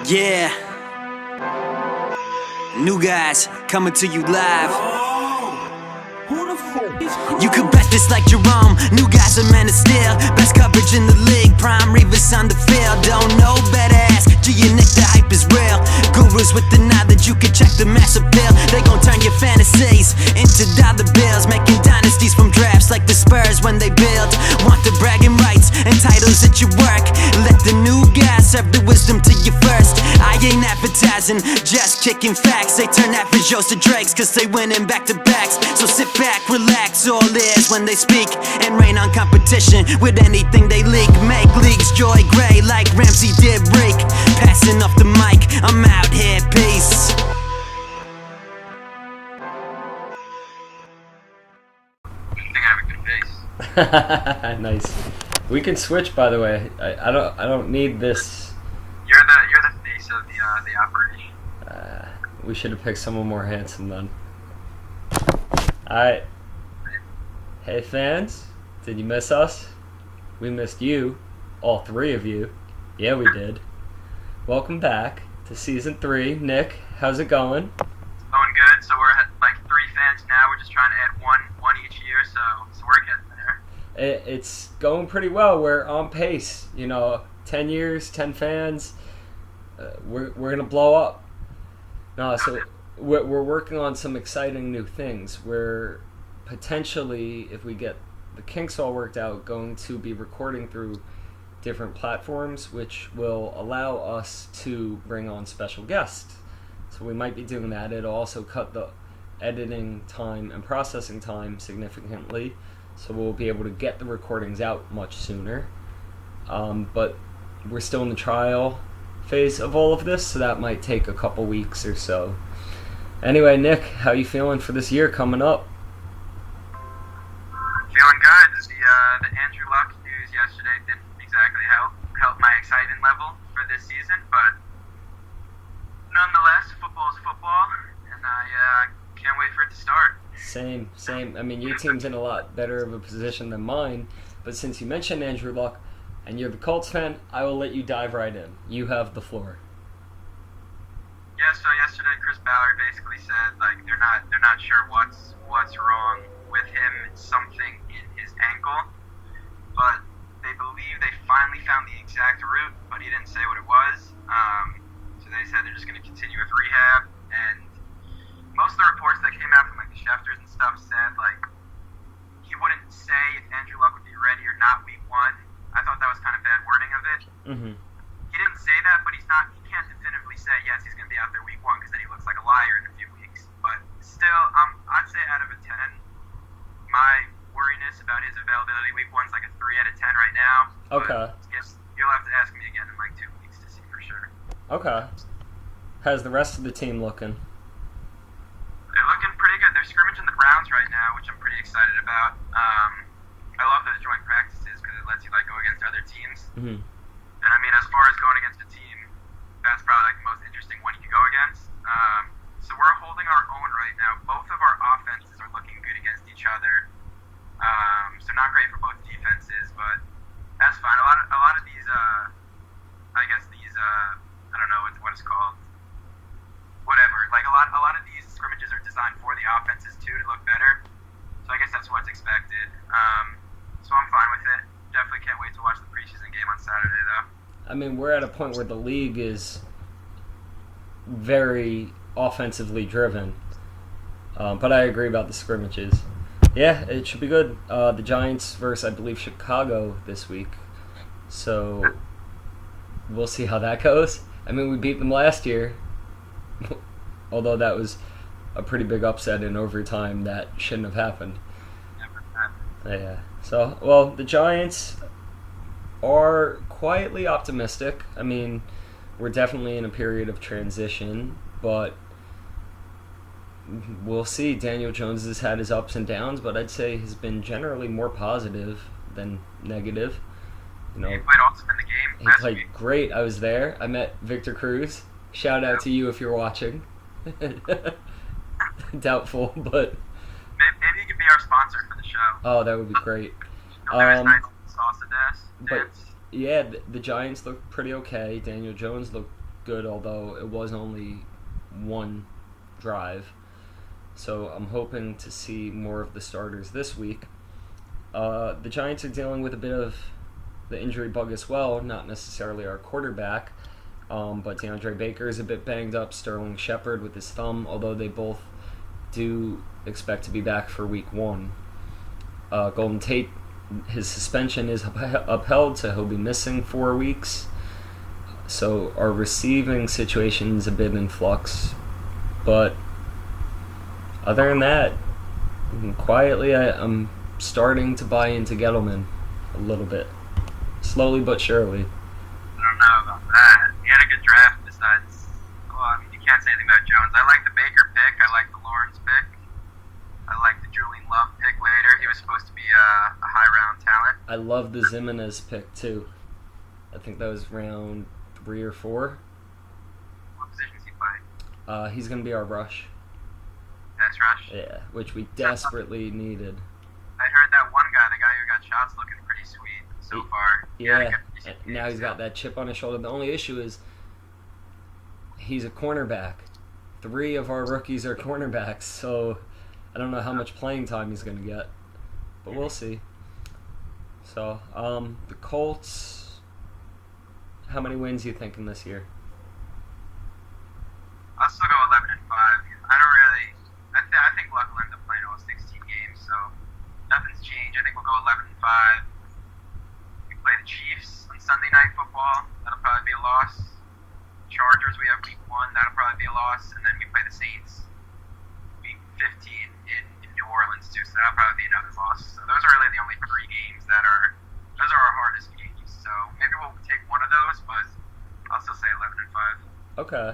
Yeah, new guys coming to you live. You could bet this like Jerome. New guys are men of steel. Best coverage in the league. Prime Reavers on the field. Don't know, better ask G-Nick, the hype is real. Gurus with the knowledge, you can check the mass appeal. They gon' turn your fantasies into dollar bills, making dynasties from drafts like the Spurs when they build. Want the bragging rights and titles at your work. Let the new guys serve the wisdom to you first. I ain't advertising, just kicking facts. They turn average Joes to Drakes cause they winning back to backs. So sit back, relax, all ears when they speak, and rain on competition with anything they leak. Make leagues joy gray like Ramsey did Reek. Passing off the mic, I'm out here, peace. I think I have a good face. Nice. We can switch, by the way. I don't need this. You're the face of the operation. We should have picked someone more handsome then. Alright. Hey fans, did you miss us? We missed you. All three of you. Yeah, we did. Welcome back to season 3. Nick, how's it going? It's going good. So we're at like 3 fans now. We're just trying to add one each year. So we're getting there. It's going pretty well. We're on pace. 10 years, 10 fans. We're gonna blow up. No, so we're working on some exciting new things. We're potentially, if we get the kinks all worked out, going to be recording through different platforms, which will allow us to bring on special guests. So we might be doing that. It'll also cut the editing time and processing time significantly, so we'll be able to get the recordings out much sooner. But we're still in the trial phase of all of this, so that might take a couple weeks or so. Anyway, Nick, how you feeling for this year coming up? Feeling good. The Andrew Luck news yesterday didn't exactly help my excitement level for this season, but nonetheless, football is football, and I can't wait for it to start. Same. I mean, your team's in a lot better of a position than mine, but since you mentioned Andrew Luck and you're the Colts fan, I will let you dive right in. You have the floor. Yeah, so yesterday Chris Ballard basically said like they're not sure what's wrong with him. It's something in his ankle, but they believe they finally found the exact root, but he didn't say what it was. So they said they're just going to continue with rehab, and most of the reports that came out from like the Schefters and stuff said like he wouldn't say if Andrew Luck would be ready or not week 1. I thought that was kind of bad wording of it. Mm-hmm. He didn't say that, but he can't definitively say yes he's going to be out there week 1 because then he looks like a liar in a few weeks. But still, I'd say out of a 10, my worriness about his availability week 1 is like a 3 out of 10 right now. Okay. Yes, you'll have to ask me again in like 2 weeks to see for sure. Okay. How's the rest of the team looking? They're looking pretty good. They're scrimmaging the Browns right now, which I'm pretty excited about. I love those joint practices because it lets you like go against other teams. Mm-hmm. And I mean, as far as going against a team, that's probably like the most interesting one you can go against. So we're holding our own right now. Both of our offenses are looking good against each other. So not great for both defenses, but that's fine. A lot of these, I guess these, I don't know what it's called. Whatever. Like a lot of these scrimmages are designed for the offenses too to look better. So I guess that's what's expected. So I'm fine with it. Definitely can't wait to watch the preseason game on Saturday, though. I mean, we're at a point where the league is very offensively driven. But I agree about the scrimmages. Yeah, it should be good. The Giants versus, I believe, Chicago this week. So we'll see how that goes. I mean, we beat them last year. Although that was a pretty big upset in overtime that shouldn't have happened. Never happened. Yeah. So, well, the Giants are quietly optimistic. I mean, we're definitely in a period of transition, but we'll see. Daniel Jones has had his ups and downs, but I'd say he's been generally more positive than negative. He played awesome in the game. He played great. I was there. I met Victor Cruz. Shout out to you if you're watching. Doubtful, but maybe he could be our sponsor for the show. Oh, that would be great. Sauce but yeah, the Giants look pretty okay. Daniel Jones looked good, although it was only one drive. So I'm hoping to see more of the starters this week. The Giants are dealing with a bit of the injury bug as well, not necessarily our quarterback, but DeAndre Baker is a bit banged up, Sterling Shepard with his thumb, although they both do expect to be back for week 1. Golden Tate, his suspension is upheld, so he'll be missing 4 weeks. So our receiving situation is a bit in flux, but other than that, quietly I'm starting to buy into Gettleman a little bit, slowly but surely. I don't know about that. He had a good draft besides, well, I mean, you can't say anything about Jones. I like the Baker pick. I like the Lawrence pick. I like the Julian Love pick later. He was supposed to be a high-round talent. I love the Zimenez pick, too. I think that was round 3 or 4. What position does he play? He's going to be our rush. Pass rush? Yeah, which we desperately needed. I heard that one guy, the guy who got shots, looking pretty sweet so far. Yeah, now he's got that chip on his shoulder. The only issue is he's a cornerback. 3 of our rookies are cornerbacks, so I don't know how much playing time he's going to get, but we'll see. So, the Colts, how many wins are you thinking this year? I'll still go 11-5. I don't really. I think Luck will end up playing all 16 games, so nothing's changed. I think we'll go 11-5. We play the Chiefs on Sunday Night Football. That'll probably be a loss. Chargers, we have week 1. That'll probably be a loss, and then we play the Saints week 15 in New Orleans too. So that'll probably be another loss. So those are really the only 3 games that are. Those are our hardest games. So maybe we'll take one of those, but I'll still say 11-5. Okay.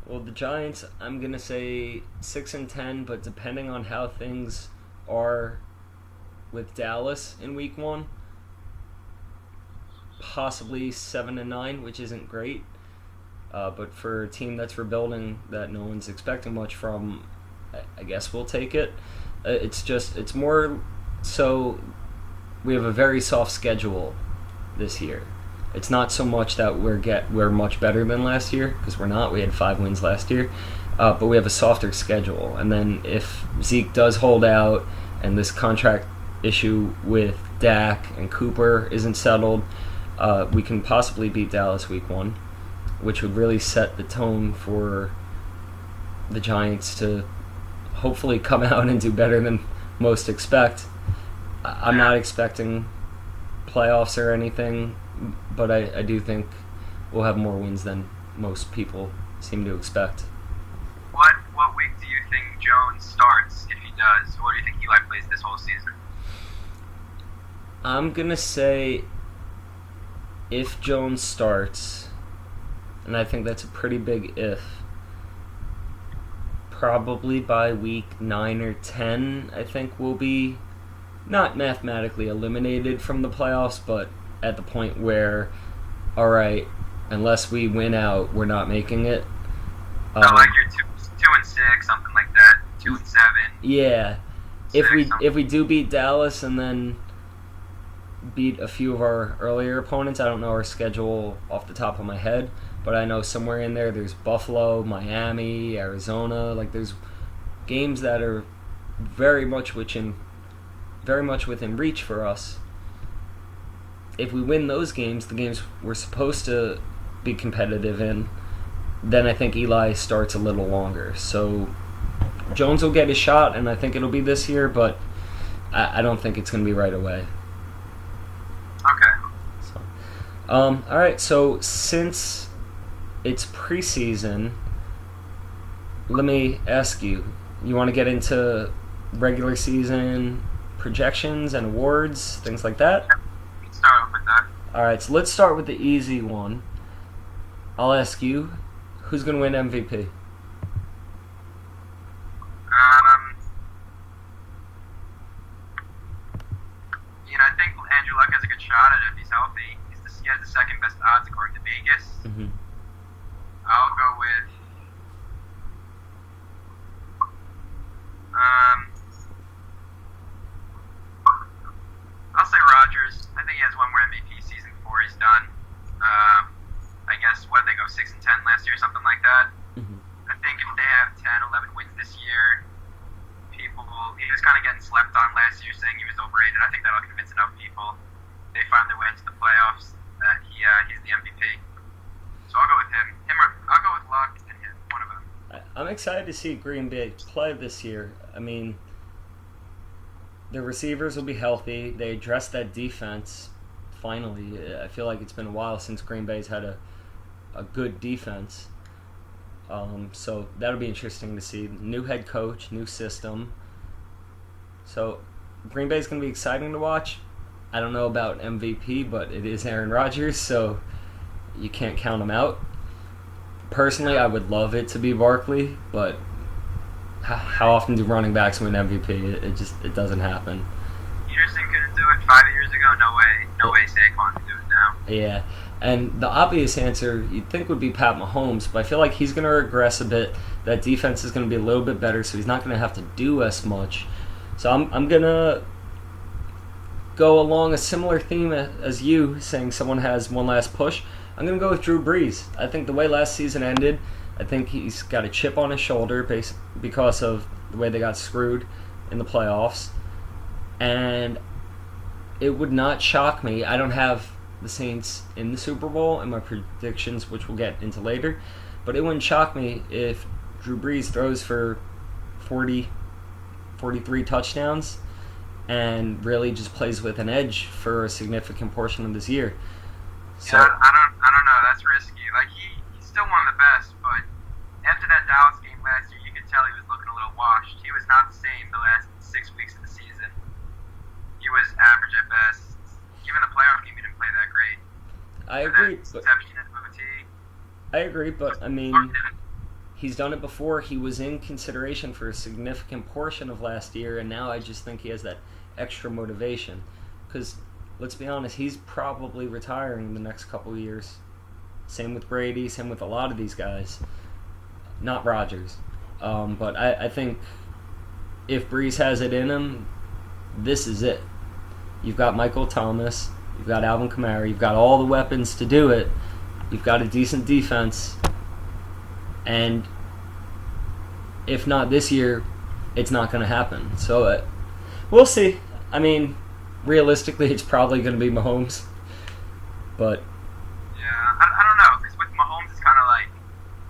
Well, the Giants, I'm going to say 6-10, but depending on how things are with Dallas in week 1, possibly 7-9, which isn't great. But for a team that's rebuilding that no one's expecting much from, I guess we'll take it. It's more so we have a very soft schedule this year. It's not so much that we're much better than last year, because we're not. We had 5 wins last year, but we have a softer schedule. And then if Zeke does hold out and this contract issue with Dak and Cooper isn't settled, we can possibly beat Dallas week 1, which would really set the tone for the Giants to hopefully come out and do better than most expect. I'm not expecting playoffs or anything, but I do think we'll have more wins than most people seem to expect. What week do you think Jones starts, if he does? Or do you think Eli plays this whole season? I'm going to say if Jones starts, and I think that's a pretty big if, probably by week 9 or 10, I think we'll be not mathematically eliminated from the playoffs, but at the point where, all right, unless we win out, we're not making it. So like you're 2-6, something like that, 2-7. Yeah, if something. we do beat Dallas and then beat a few of our earlier opponents, I don't know our schedule off the top of my head, but I know somewhere in there there's Buffalo, Miami, Arizona. Like there's games that are very much within reach for us. If we win those games, the games we're supposed to be competitive in, then I think Eli starts a little longer. So Jones will get his shot, and I think it'll be this year, but I don't think it's going to be right away. Okay. So, all right, so since it's preseason, let me ask you, you want to get into regular season projections and awards, things like that? Let's start off with that. All right, so let's start with the easy one. I'll ask you, who's going to win MVP? I think Andrew Luck has a good shot at it if he's healthy. He has the second best odds according to Vegas. Mm-hmm. I'll go with I'll say Rodgers. I think he has one more MVP season before he's done. I guess what they go 6-10 or something like that. Mhm. I think if they have 10, 11 wins this year, he was kind of getting slept on last year, saying he was overrated. I think that'll convince enough people. They finally went to the playoffs that he's the MVP. So I'll go with him. I'll go with Luck and him, one of them. I'm excited to see Green Bay play this year. I mean, the receivers will be healthy. They addressed that defense finally. I feel like it's been a while since Green Bay's had a good defense. So that'll be interesting to see. New head coach, new system. So Green Bay's going to be exciting to watch. I don't know about MVP, but it is Aaron Rodgers, so you can't count him out. Personally, I would love it to be Barkley, but how often do running backs win MVP? It doesn't happen. Peterson couldn't do it 5 years ago. No way Saquon can do it now. Yeah, and the obvious answer you'd think would be Pat Mahomes, but I feel like he's going to regress a bit. That defense is going to be a little bit better, so he's not going to have to do as much. So I'm going to go along a similar theme as you, saying someone has one last push. I'm going to go with Drew Brees. I think the way last season ended, I think he's got a chip on his shoulder because of the way they got screwed in the playoffs. And it would not shock me. I don't have the Saints in the Super Bowl in my predictions, which we'll get into later. But it wouldn't shock me if Drew Brees throws for 43 touchdowns and really just plays with an edge for a significant portion of this year. So, yeah, I don't know. That's risky. Like he's still one of the best, but after that Dallas game last year, you could tell he was looking a little washed. He was not the same the last 6 weeks of the season. He was average at best. Even the playoff game, he didn't play that great. I agree. I agree, but I mean, he's done it before. He was in consideration for a significant portion of last year, and now I just think he has that extra motivation. Because, let's be honest, he's probably retiring in the next couple of years. Same with Brady, same with a lot of these guys. Not Rodgers. But I think if Brees has it in him, this is it. You've got Michael Thomas, you've got Alvin Kamara, you've got all the weapons to do it. You've got a decent defense. And if not this year, it's not going to happen. So we'll see. I mean, realistically, it's probably going to be Mahomes. But yeah, I don't know. Because with Mahomes, it's kind of like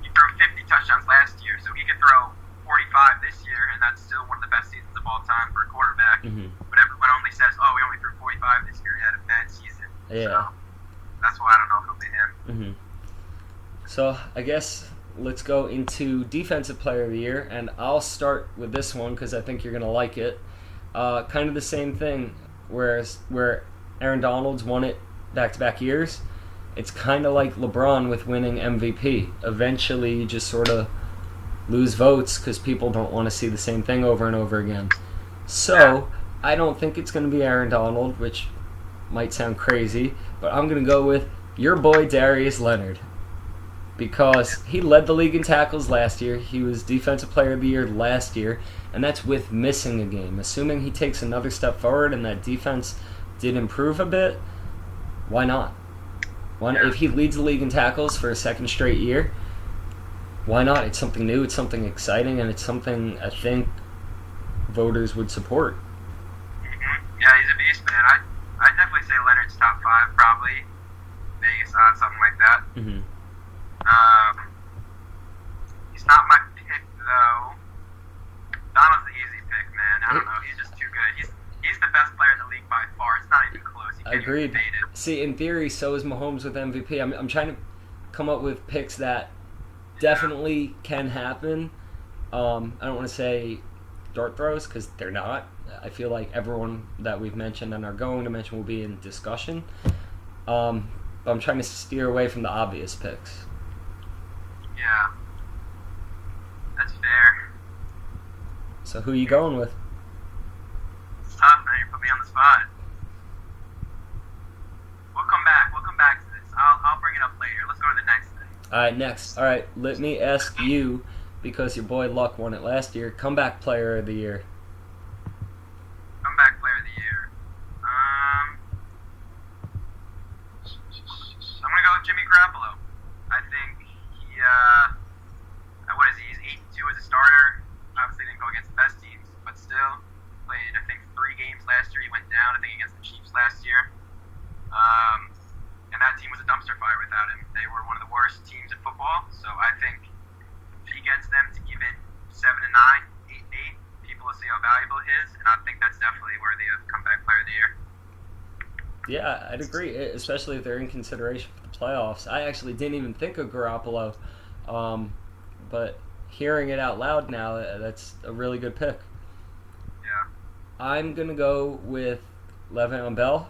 he threw 50 touchdowns last year, so he could throw 45 this year, and that's still one of the best seasons of all time for a quarterback. Mm-hmm. But everyone only says, "Oh, he only threw 45 this year. He had a bad season." Yeah. So that's why I don't know if it'll be him. Mm-hmm. So I guess let's go into Defensive Player of the Year, and I'll start with this one because I think you're going to like it. Kind of the same thing, where Aaron Donald's won it back-to-back years. It's kind of like LeBron with winning MVP. Eventually, you just sort of lose votes because people don't want to see the same thing over and over again. So I don't think it's going to be Aaron Donald, which might sound crazy, but I'm going to go with your boy Darius Leonard. Because he led the league in tackles last year. He was Defensive Player of the Year last year, and that's with missing a game. Assuming he takes another step forward and that defense did improve a bit, why not? If he leads the league in tackles for a second straight year, why not? It's something new, it's something exciting, and it's something I think voters would support. Mm-hmm. Yeah, he's a beast, man. I'd definitely say Leonard's top 5, probably. Vegas odds, something like that. Mm-hmm. He's not my pick though. Donald's the easy pick, man. I don't know. He's just too good. He's the best player in the league by far. It's not even close. You can't Agreed. even debate it. See, in theory, so is Mahomes with MVP. I'm trying to come up with picks that definitely can happen. I don't want to say dart throws because they're not. I feel like everyone that we've mentioned and are going to mention will be in discussion. But I'm trying to steer away from the obvious picks. Yeah. That's fair. So who are you going with? It's tough, man. You put me on the spot. We'll come back to this. I'll bring it up later. Let's go to the next thing. Alright, next. Alright, let me ask you, because your boy Luck won it last year, comeback player of the year. Comeback player of the year. I'm gonna go with Jimmy Garoppolo. I think he are fire without him. They were one of the worst teams in football, so I think if he gets them to even 7-9, 8-8, people will see how valuable he is, and I think that's definitely worthy of comeback player of the year. Yeah, I'd agree, especially if they're in consideration for the playoffs. I actually didn't even think of Garoppolo, but hearing it out loud now, that's a really good pick. Yeah. I'm going to go with Le'Veon Bell.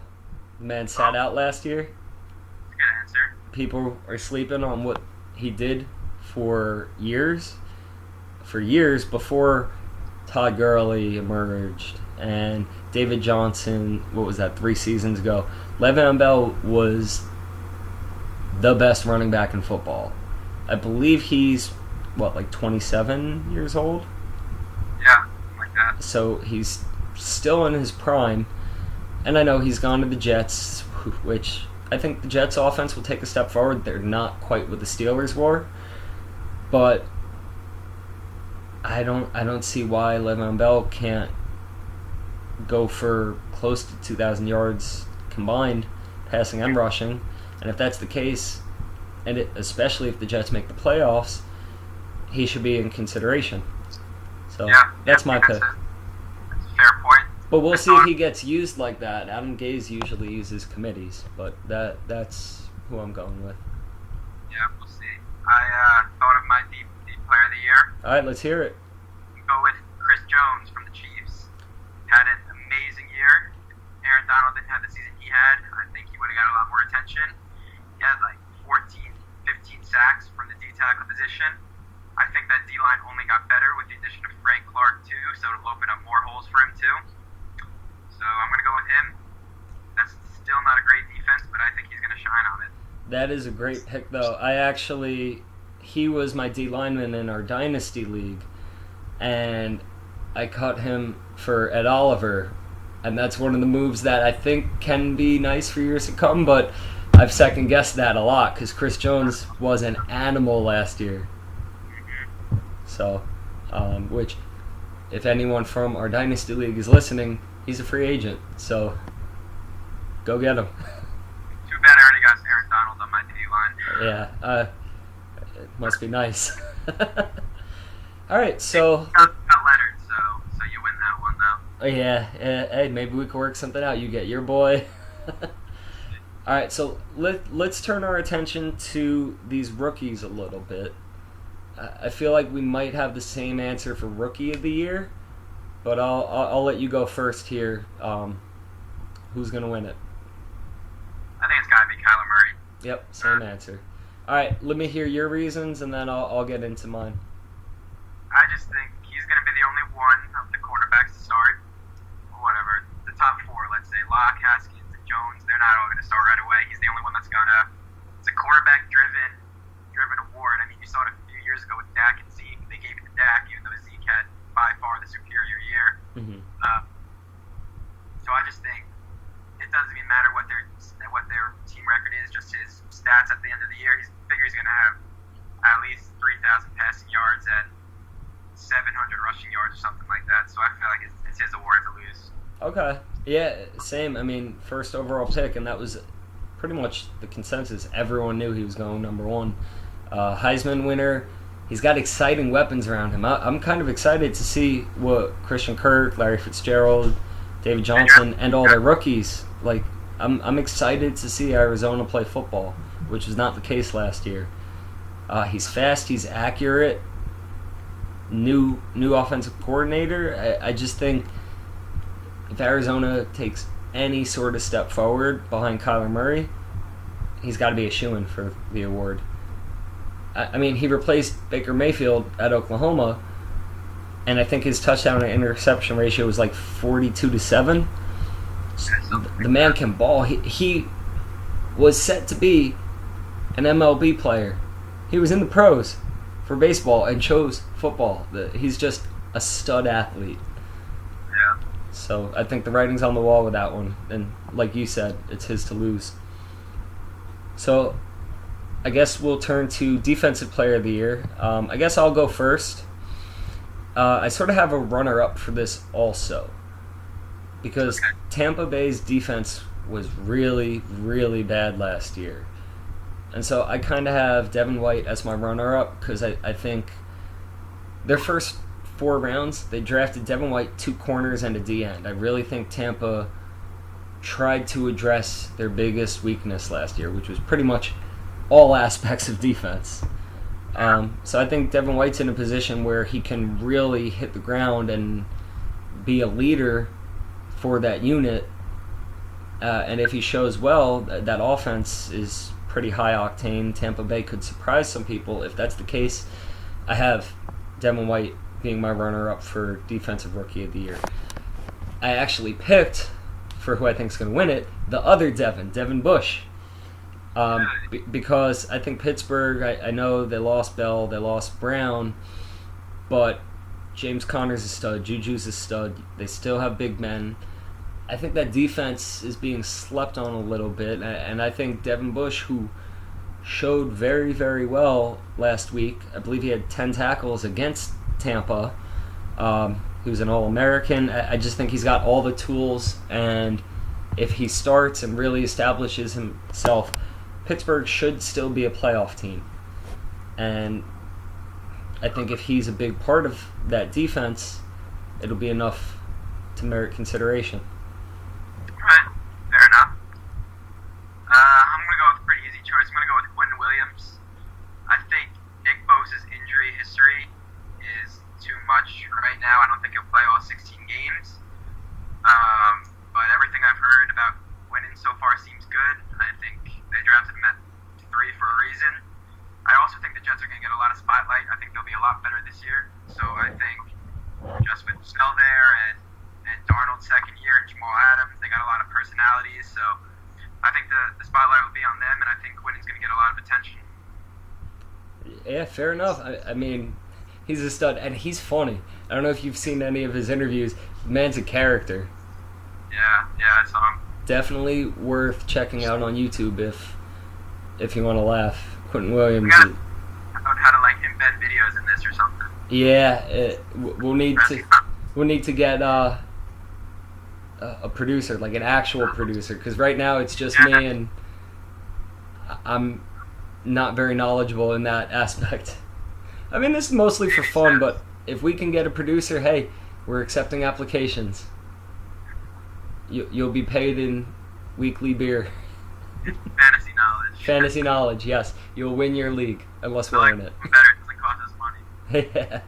The man sat out last year. Good answer. People are sleeping on what he did for years. For years before Todd Gurley emerged and David Johnson, what was that, 3 seasons ago? Le'Veon Bell was the best running back in football. I believe he's, 27 years old? Yeah, like that. So he's still in his prime. And I know he's gone to the Jets, which I think the Jets offense will take a step forward. They're not quite what the Steelers were. But I don't see why Le'Veon Bell can't go for close to 2,000 yards combined, passing and rushing. And if that's the case, and especially if the Jets make the playoffs, he should be in consideration. So that's my pick. That's a fair point. But we'll see if he gets used like that. Adam Gase usually uses committees, but that's who I'm going with. Yeah, we'll see. I thought of my deep player of the year. All right, let's hear it. Go with Chris Jones from the Chiefs. Had an amazing year. Aaron Donald didn't have the season he had. I think he would have got a lot more attention. He had 14, 15 sacks from the D-tackle position. I think that D-line only got better with the addition of Frank Clark too, so it'll open up more holes for him too. So I'm going to go with him. That's still not a great defense, but I think he's going to shine on it. That is a great pick, though. He was my D lineman in our Dynasty League, and I cut him for Ed Oliver, and that's one of the moves that I think can be nice for years to come, but I've second-guessed that a lot because Chris Jones was an animal last year. So, which, if anyone from our Dynasty League is listening, he's a free agent, so go get him. Too bad I already got Aaron Donald on my D-line. Yeah, it must be nice. All right, so... Got Leonard, so you win that one, though. Yeah, hey, maybe we can work something out. You get your boy. All right, so let's turn our attention to these rookies a little bit. I feel like we might have the same answer for Rookie of the Year, but I'll let you go first here. Who's going to win it? I think it's got to be Kyler Murray. Yep, same answer. All right, let me hear your reasons, and then I'll get into mine. I just think he's going to be the only one of the quarterbacks to start. Whatever, the top 4, let's say, Locke, Haskins, and Jones, they're not all going to start right away. He's the only one that's going to. It's a quarterback-driven award. I mean, you saw it a few years ago with Dak and Zeke. They gave it to Dak, even though Zeke had by far the superior year. Mm-hmm. So I just think it doesn't even matter what their team record is, just his stats at the end of the year. He's going to have at least 3,000 passing yards and 700 rushing yards or something like that. So I feel like it's his award to lose. Okay. Yeah, same. I mean, first overall pick, and that was pretty much the consensus. Everyone knew he was going number 1. Heisman winner. He's got exciting weapons around him. I'm kind of excited to see what Christian Kirk, Larry Fitzgerald, David Johnson, and all their rookies. I'm excited to see Arizona play football, which was not the case last year. He's fast. He's accurate. New offensive coordinator. I just think if Arizona takes any sort of step forward behind Kyler Murray, he's got to be a shoo-in for the award. I mean, he replaced Baker Mayfield at Oklahoma, and I think his touchdown to interception ratio was 42-7. The man can ball. He was set to be an MLB player. He was in the pros for baseball and chose football. He's just a stud athlete. Yeah. So I think the writing's on the wall with that one. And like you said, it's his to lose. So I guess we'll turn to Defensive Player of the Year. I guess I'll go first. I sort of have a runner-up for this also. Because Tampa Bay's defense was really, really bad last year. And so I kind of have Devin White as my runner-up because I think their first 4 rounds, they drafted Devin White, 2 corners, and a D-end. I really think Tampa tried to address their biggest weakness last year, which was pretty much all aspects of defense. So I think Devin White's in a position where he can really hit the ground and be a leader for that unit. And if he shows well, that offense is pretty high octane. Tampa Bay could surprise some people. If that's the case, I have Devin White being my runner-up for Defensive Rookie of the Year. I actually picked, for who I think is going to win it, the other Devin Bush. Because I think Pittsburgh, I know they lost Bell, they lost Brown, but James Conner's a stud, Juju's a stud, they still have big men. I think that defense is being slept on a little bit, and I think Devin Bush, who showed very, very well last week, I believe he had 10 tackles against Tampa. He was an All-American. I just think he's got all the tools, and if he starts and really establishes himself, Pittsburgh should still be a playoff team. And I think if he's a big part of that defense, it'll be enough to merit consideration. Right, fair enough. I'm going to go with a pretty easy choice. I'm going to go with Quinn Williams. I think Nick Bosa's injury history is too much right now. I don't think he'll play all 16 games. But everything I've heard about Quinnen so far seems good. I think they drafted him at 3 for a reason. I also think the Jets are going to get a lot of spotlight. I think they'll be a lot better this year. So I think just with Snell there and Darnold's second year and Jamal Adams, they got a lot of personalities. So I think the spotlight will be on them, and I think Quinnen's going to get a lot of attention. Yeah, fair enough. I mean, he's a stud, and he's funny. I don't know if you've seen any of his interviews. The man's a character. Yeah, I saw him. Definitely worth checking out on YouTube if you want to laugh. Quentin Williams. We gotta about how to like embed videos in this or something. Yeah, we'll need to get a producer, like an actual producer, because right now it's just me, and I'm not very knowledgeable in that aspect. I mean, this is mostly for fun, but if we can get a producer, hey, we're accepting applications. You'll be paid in weekly beer. Fantasy knowledge. Fantasy knowledge, yes. You'll win your league, unless we earn it. Better, it doesn't cost us money. Yeah.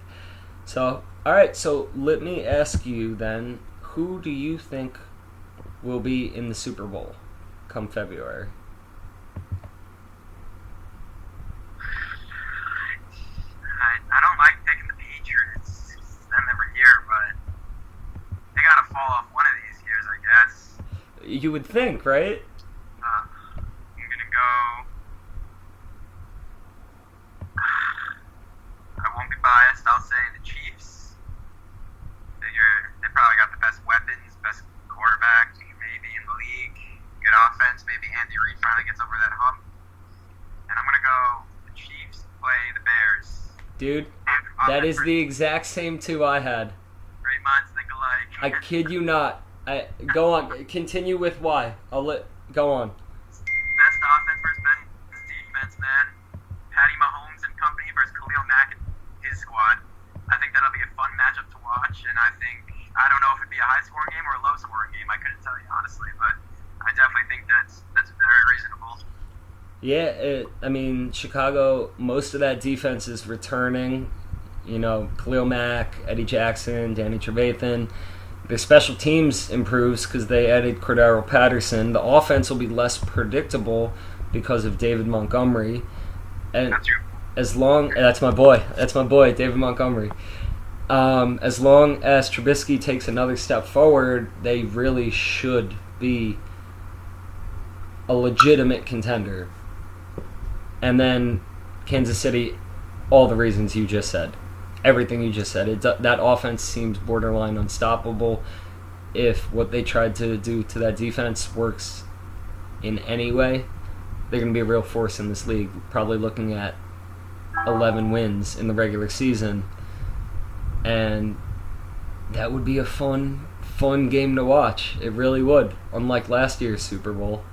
So, alright, so let me ask you then, who do you think will be in the Super Bowl come February? I don't like picking the Patriots. It's them every year, but they gotta fall off one of these years, I guess. You would think, right? I'm gonna go. I won't be biased. I'll say the Chiefs. They probably got the best weapons, best quarterback maybe in the league. Good offense. Maybe Andy Reid finally gets over that hump. And I'm gonna go. The Chiefs play the Bears. Dude, that is the exact same two I had. Great minds think alike. I kid you not. Go on. Continue with why. Go on. Best offense versus best defense, man. Patty Mahomes and company versus Khalil Mack and his squad. I think that'll be a fun matchup to watch, and I don't know if it'd be a high-scoring game or a low-scoring game. I couldn't tell you honestly, but I definitely think that's very reasonable. Yeah, I mean, Chicago, most of that defense is returning. You know, Khalil Mack, Eddie Jackson, Danny Trevathan. Their special teams improves because they added Cordero Patterson. The offense will be less predictable because of David Montgomery. And That's true. that's my boy, David Montgomery. As long as Trubisky takes another step forward, they really should be a legitimate contender. And then Kansas City, all the reasons you just said. Everything you just said. That offense seems borderline unstoppable. If what they tried to do to that defense works in any way, they're going to be a real force in this league. Probably looking at 11 wins in the regular season. And that would be a fun game to watch. It really would. Unlike last year's Super Bowl.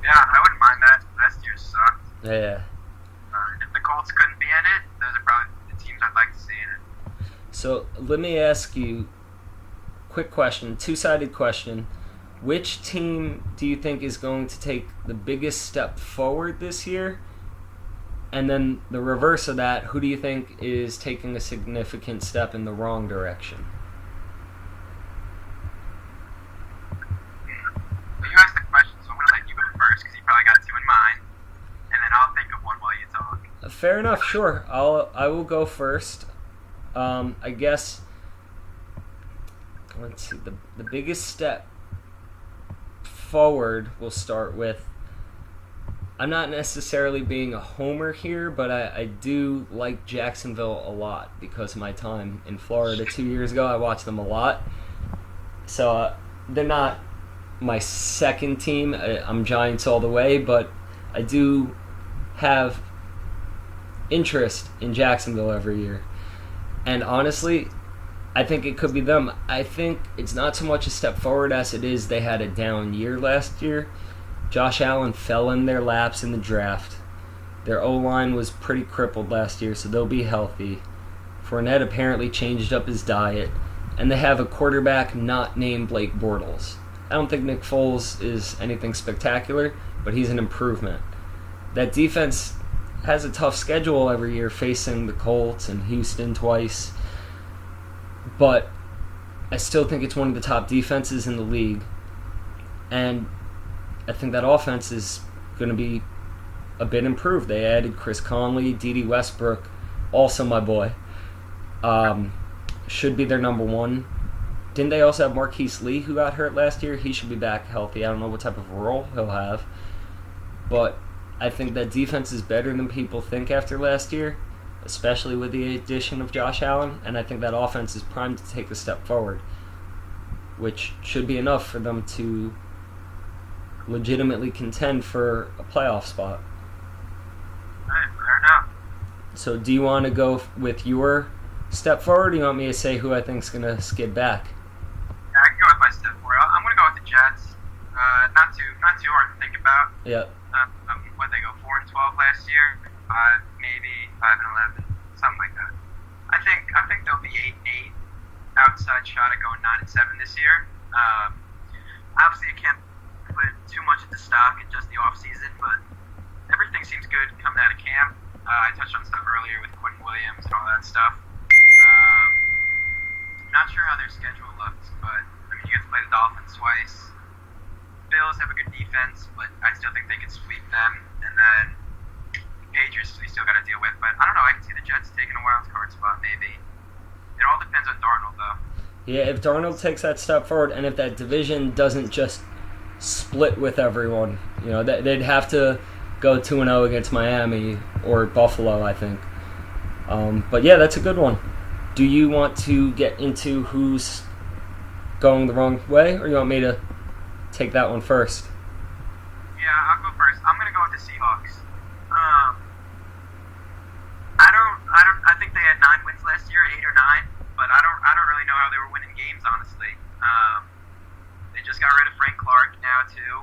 Yeah, I wouldn't mind that. Last year's just sucked. Yeah. If the Colts couldn't be in it, those are probably the teams I'd like to see in it. So let me ask you, quick question, two-sided question. Which team do you think is going to take the biggest step forward this year? And then the reverse of that, who do you think is taking a significant step in the wrong direction? Well, you asked the question, so I'm going to let you go first because you probably got two in mind, and then I'll think of one while you talk. Fair enough, sure. I will go first. I guess, let's see, the biggest step forward we'll start with, I'm not necessarily being a homer here, but I do like Jacksonville a lot because of my time in Florida 2 years ago. I watched them a lot. So they're not my second team. I'm Giants all the way, but I do have interest in Jacksonville every year. And honestly, I think it could be them. I think it's not so much a step forward as it is they had a down year last year. Josh Allen fell in their laps in the draft. Their O-line was pretty crippled last year, so they'll be healthy. Fournette apparently changed up his diet. And they have a quarterback not named Blake Bortles. I don't think Nick Foles is anything spectacular, but he's an improvement. That defense has a tough schedule every year, facing the Colts and Houston twice. But I still think it's one of the top defenses in the league. And I think that offense is going to be a bit improved. They added Chris Conley, D.D. Westbrook, also my boy. Should be their number one. Didn't they also have Marquise Lee, who got hurt last year? He should be back healthy. I don't know what type of role he'll have. But I think that defense is better than people think after last year, especially with the addition of Josh Allen. And I think that offense is primed to take a step forward, which should be enough for them to legitimately contend for a playoff spot. Alright, fair enough. So do you want to go with your step forward, or do you want me to say who I think is going to skid back? Yeah, I can go with my step forward. I'm going to go with the Jets. Not too hard to think about. Yep. What they go 4-12 last year, 5-11, something like that. I think they'll be 8-8, outside shot at going 9-7 this year. Obviously, you can't put too much into stock in just the off season, but everything seems good coming out of camp. I touched on stuff earlier with Quentin Williams and all that stuff. Not sure how their schedule looks, but I mean, you get to play the Dolphins twice. Bills have a good defense, but I still think they can sweep them. And then Patriots we still got to deal with. But I don't know. I can see the Jets taking a wild card spot maybe. It all depends on Darnold, though. Yeah, if Darnold takes that step forward, and if that division doesn't just split with everyone, you know, they'd have to go 2-0 against Miami or Buffalo, I think. But yeah, that's a good one. Do you want to get into who's going the wrong way, or you want me to take that one first? Yeah, I'll go first. I'm gonna go with the Seahawks. I think they had 9 wins last year, 8 or 9, but I don't really know how they were winning games, honestly. They just got rid of Frank Clark now too.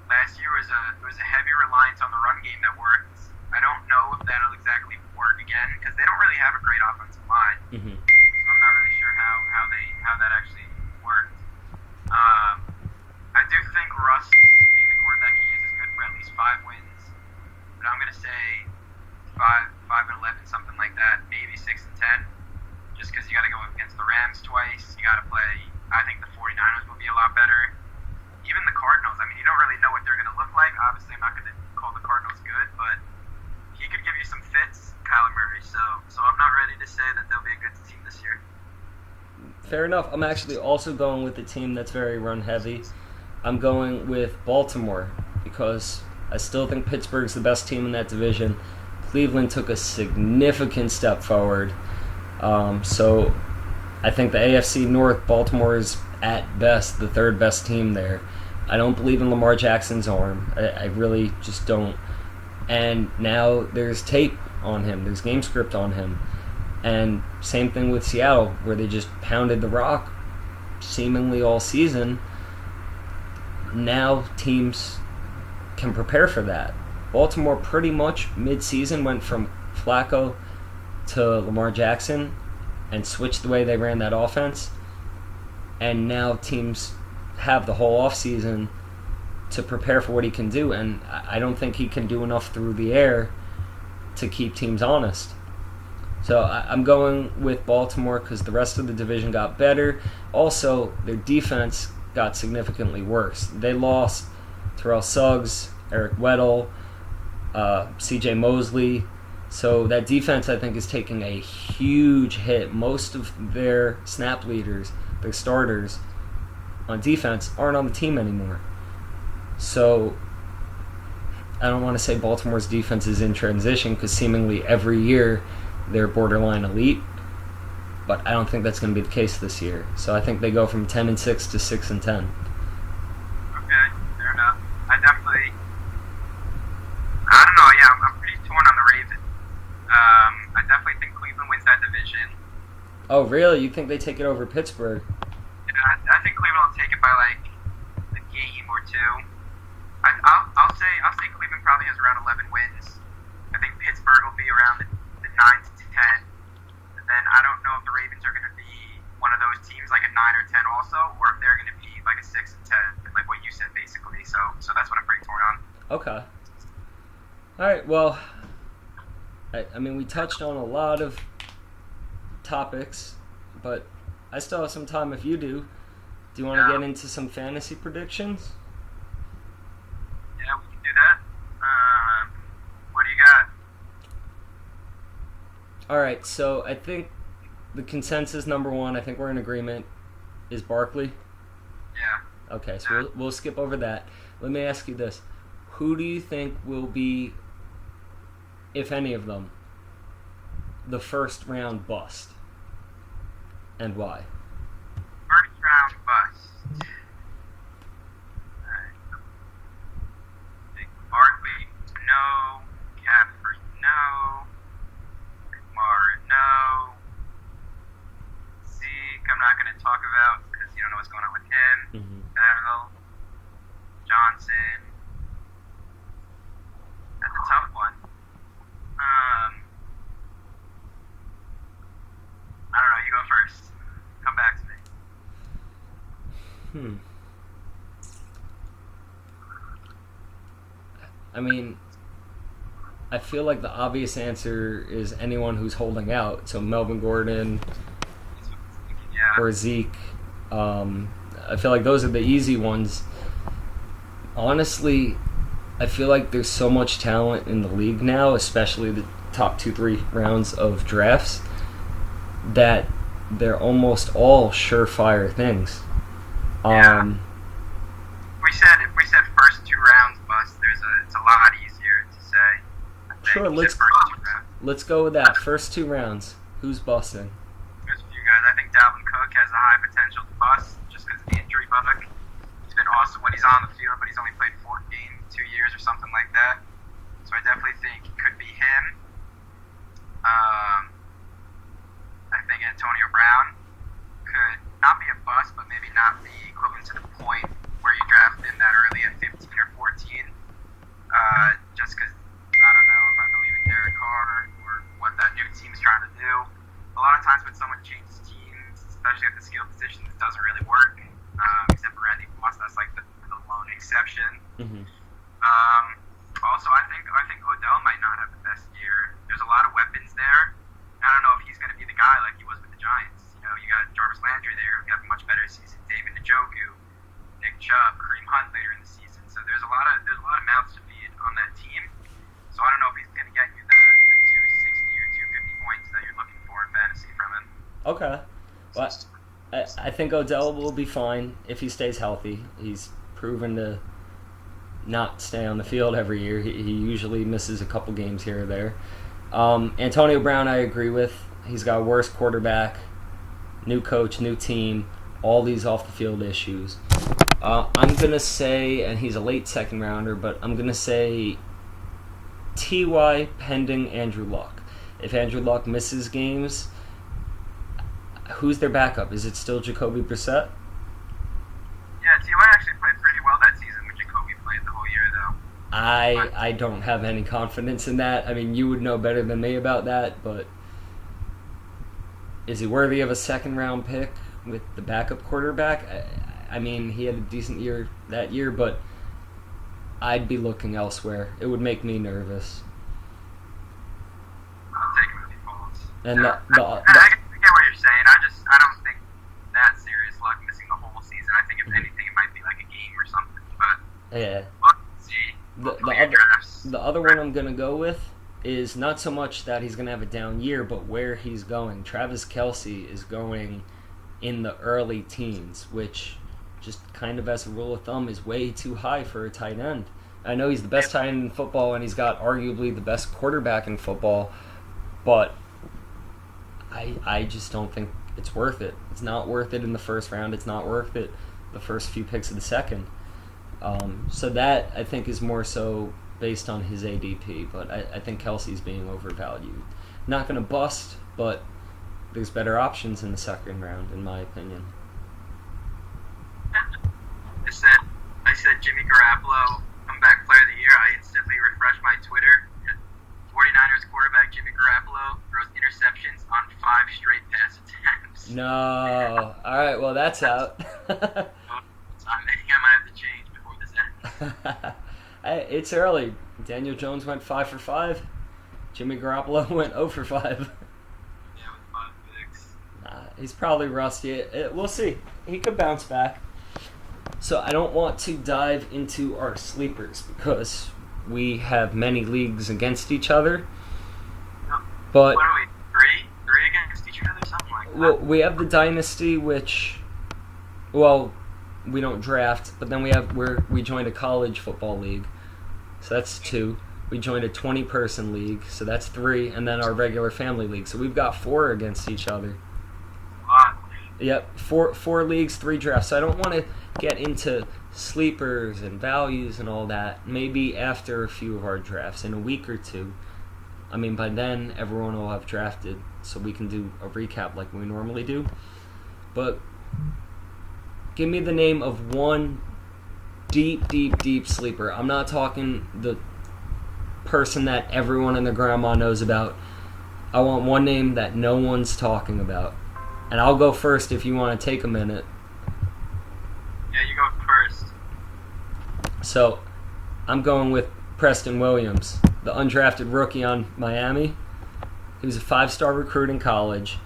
Last year was a heavy reliance on the run game that worked. I don't know if that'll exactly work again because they don't really have a great offensive line. Mm-hmm. So I'm not really sure how that actually worked. I do think Russ, being the quarterback he is good for at least 5 wins. But I'm gonna say 5-11, something like that. Maybe 6-10. Just because you got to go against the Rams twice. You got to play. I think the 49ers will be a lot better. Even the Cardinals. I mean, you don't really know what they're gonna look like. Obviously, I'm not gonna call the Cardinals good, but he could give you some fits, Kyler Murray. So I'm not ready to say that they'll be a good team this year. Fair enough. I'm actually also going with a team that's very run heavy. I'm going with Baltimore because I still think Pittsburgh's the best team in that division. Cleveland took a significant step forward. So I think the AFC North, Baltimore is at best the third best team there. I don't believe in Lamar Jackson's arm. I really just don't. And now there's tape on him. There's game script on him. And same thing with Seattle, where they just pounded the rock seemingly all season. Now teams can prepare for that. Baltimore pretty much mid-season went from Flacco to Lamar Jackson and switched the way they ran that offense. And now teams have the whole offseason to prepare for what he can do. And I don't think he can do enough through the air to keep teams honest. So I'm going with Baltimore because the rest of the division got better. Also, their defense got significantly worse. They lost Terrell Suggs, Eric Weddle, C.J. Mosley. So that defense, I think, is taking a huge hit. Most of their snap leaders, their starters on defense, aren't on the team anymore. So I don't want to say Baltimore's defense is in transition because seemingly every year they're borderline elite, but I don't think that's going to be the case this year. So I think they go from 10-6 to 6-10. Okay, fair enough. I don't know. Yeah, I'm pretty torn on the Ravens. I definitely think Cleveland wins that division. Oh, really? You think they take it over Pittsburgh? Yeah, I think Cleveland will take it by like a game or two. I'll say Cleveland probably has around 11 wins. I think Pittsburgh will be around the 9 to 10. And then I don't know if the Ravens are going to be one of those teams like a 9 or 10 also, or if they're going to be like a 6 and 10, like what you said basically. So that's what I'm pretty torn on. Okay. All right. Well, I mean, we touched on a lot of topics, but I still have some time if you do. Do you want to get into some fantasy predictions? Yeah, we can do that. What do you got? All right, so I think the consensus number one, I think we're in agreement, is Barkley. Yeah. Okay, so we'll skip over that. Let me ask you this. Who do you think will be, if any of them, the first round bust? And why? First round bust. Barkley, no. Caffrey, no. Kamara, no. Zeke, I'm not going to talk about because you don't know what's going on with him. Mm-hmm. Bell, Johnson. That's a tough one. I don't know. You go first. Come back to me. I mean, I feel like the obvious answer is anyone who's holding out. So Melvin Gordon Yeah. or Zeke. I feel like those are the easy ones. Honestly, I feel like there's so much talent in the league now, especially the top 2-3 rounds of drafts, that they're almost all surefire things. Yeah. If we said first 2 rounds bust, it's a lot easier to say. I think. Sure, You said first 2 rounds. let's go with that. First 2 rounds. Who's busting? There's a few guys. I think Dalvin Cook has a high potential to bust just because of the injury bug. He's been awesome when he's on the field, but he's only played 4 games, 2 years or something like that. So I definitely think it could be him. I think Antonio Brown could not be a bust, but maybe not be equivalent to the point where you draft him that early at 15 or 14. Just because I don't know if I believe in Derek Carr or what that new team's trying to do. A lot of times when someone changes teams, especially at the skill position, it doesn't really work. Except for Randy Moss, that's like the lone exception. Mm-hmm. Also, I think Odell might not have the best year. There's a lot of weapons there. I don't know if he's going to be the guy like he was with the Giants. You know, you got Jarvis Landry there, who got a much better season. David Njoku, Nick Chubb, Kareem Hunt later in the season. So there's a lot of mouths to feed on that team. So I don't know if he's going to get you the 260 or 250 points that you're looking for in fantasy from him. Okay. Well, I think Odell will be fine if he stays healthy. He's proven to not stay on the field every year. He usually misses a couple games here or there. Antonio Brown, I agree with. He's got a worse quarterback, new coach, new team, all these off-the-field issues. I'm going to say, and he's a late second rounder, but I'm going to say T.Y. pending Andrew Luck. If Andrew Luck misses games, who's their backup? Is it still Jacoby Brissett? Yeah, T.Y. actually played pretty well that season when Jacoby played the whole year, though. I don't have any confidence in that. I mean, you would know better than me about that, but is he worthy of a second-round pick with the backup quarterback? I mean, he had a decent year that year, but I'd be looking elsewhere. It would make me nervous. I'll take him if he falls. And I get what you're saying. I don't think that serious luck missing the whole season. I think if anything, it might be like a game or something. But yeah. let's see. The other one I'm going to go with is not so much that he's going to have a down year, but where he's going. Travis Kelce is going in the early teens, which just kind of as a rule of thumb is way too high for a tight end. I know he's the best tight end in football and he's got arguably the best quarterback in football, but I just don't think it's worth it. It's not worth it in the first round. It's not worth it the first few picks of the second. So that, I think, is more so based on his ADP, but I think Kelsey's being overvalued. Not going to bust, but there's better options in the second round, in my opinion. I said Jimmy Garoppolo, comeback player of the year. I instantly refreshed my Twitter. 49ers quarterback Jimmy Garoppolo throws interceptions on 5 straight pass attempts. No. All right, well, that's out. I might have to change before this ends. It's early. Daniel Jones went 5 for 5. Jimmy Garoppolo went 0 for 5. Yeah, with 5 picks. He's probably rusty. We'll see. He could bounce back. So I don't want to dive into our sleepers because we have many leagues against each other. No. But what are we? Three against each other, something like that. Well, we have the dynasty, which, well, we don't draft, but then we joined a college football league, so that's 2. We joined a 20-person league, so that's 3, and then our regular family league. So we've got 4 against each other. Wow. Yep, 4 leagues, 3 drafts. So I don't want to get into sleepers and values and all that. Maybe after a few of our drafts, in a week or 2. I mean, by then everyone will have drafted, so we can do a recap like we normally do. But give me the name of one deep sleeper. I'm not talking the person that everyone and their grandma knows about. I want one name that no one's talking about. And I'll go first if you want to take a minute. Yeah, you go first. So, I'm going with Preston Williams, the undrafted rookie on Miami. He was a 5-star recruit in college.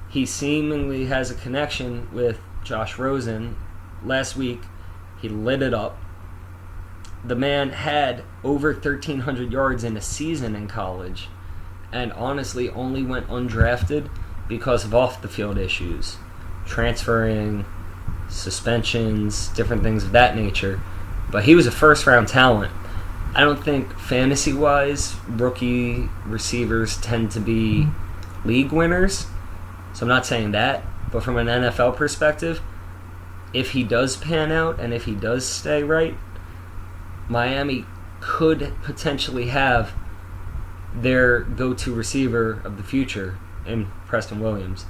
He seemingly has a connection with Josh Rosen. Last week, he lit it up. The man had over 1,300 yards in a season in college, and honestly only went undrafted because of off-the-field issues, transferring, suspensions, different things of that nature. But he was a first-round talent. I don't think fantasy-wise rookie receivers tend to be league winners, so I'm not saying that. But from an NFL perspective, if he does pan out and if he does stay right, Miami could potentially have their go-to receiver of the future in Preston Williams.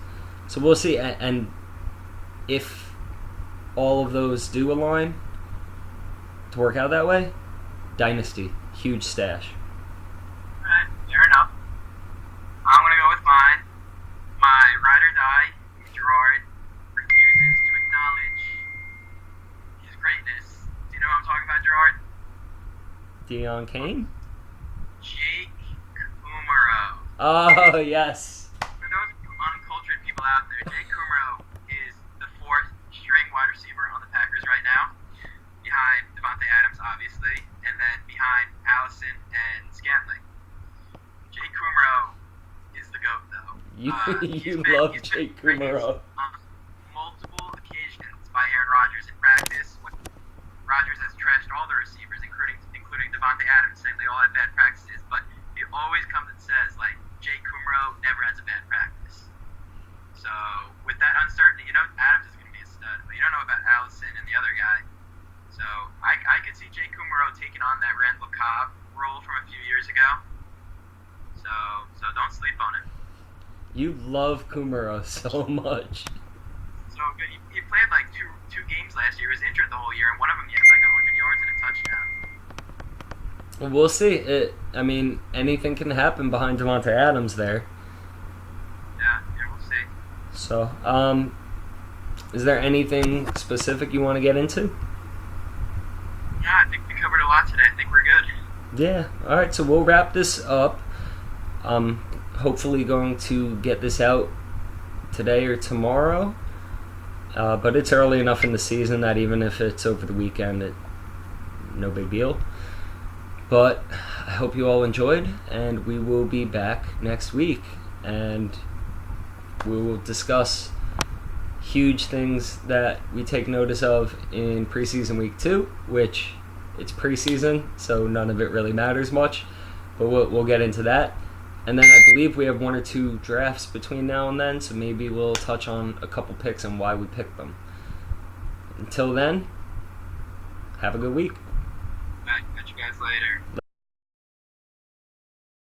So we'll see. And if all of those do align to work out that way, dynasty, huge stash. Alright, fair enough. I'm going to go with mine. My ride or die, Gerard, refuses to acknowledge his greatness. Do you know what I'm talking about, Gerard? Deion Kane? Jake Kumaro. Oh, yes. For those uncultured people out there, Jake Kumaro is the 4th string wide receiver on the Packers right now, behind Devontae Adams, obviously, and then behind Allison and Scantling. Jake Kumaro is the GOAT, though. You love Jake Kumaro. On multiple occasions by Aaron Rodgers in practice, when Rodgers has trashed all the receivers, including Devontae Adams, saying they all had bad practices, but he always comes and says, like, Jake Kumaro never has a bad practice. So, with that uncertainty, Adams is going to be a stud, but you don't know about Allison and the other guy. So, I could see Jake Kumaro taking on that Randall Cobb role from a few years ago. So don't sleep on it. You love Kumaro so much. So good. He played like two games last year. He was injured the whole year, and one of them he had like 100 yards and a touchdown. We'll see. I mean, anything can happen behind Devontae Adams there. Yeah, we'll see. So, is there anything specific you want to get into? Yeah, I think we covered a lot today. I think we're good. Yeah. All right. So we'll wrap this up. Hopefully going to get this out today or tomorrow. But it's early enough in the season that even if it's over the weekend, no big deal. But I hope you all enjoyed, and we will be back next week, and we will discuss huge things that we take notice of in preseason week 2, which it's preseason, so none of it really matters much, but we'll get into that. And then I believe we have 1 or 2 drafts between now and then, so maybe we'll touch on a couple picks and why we picked them. Until then, have a good week. Catch you guys later.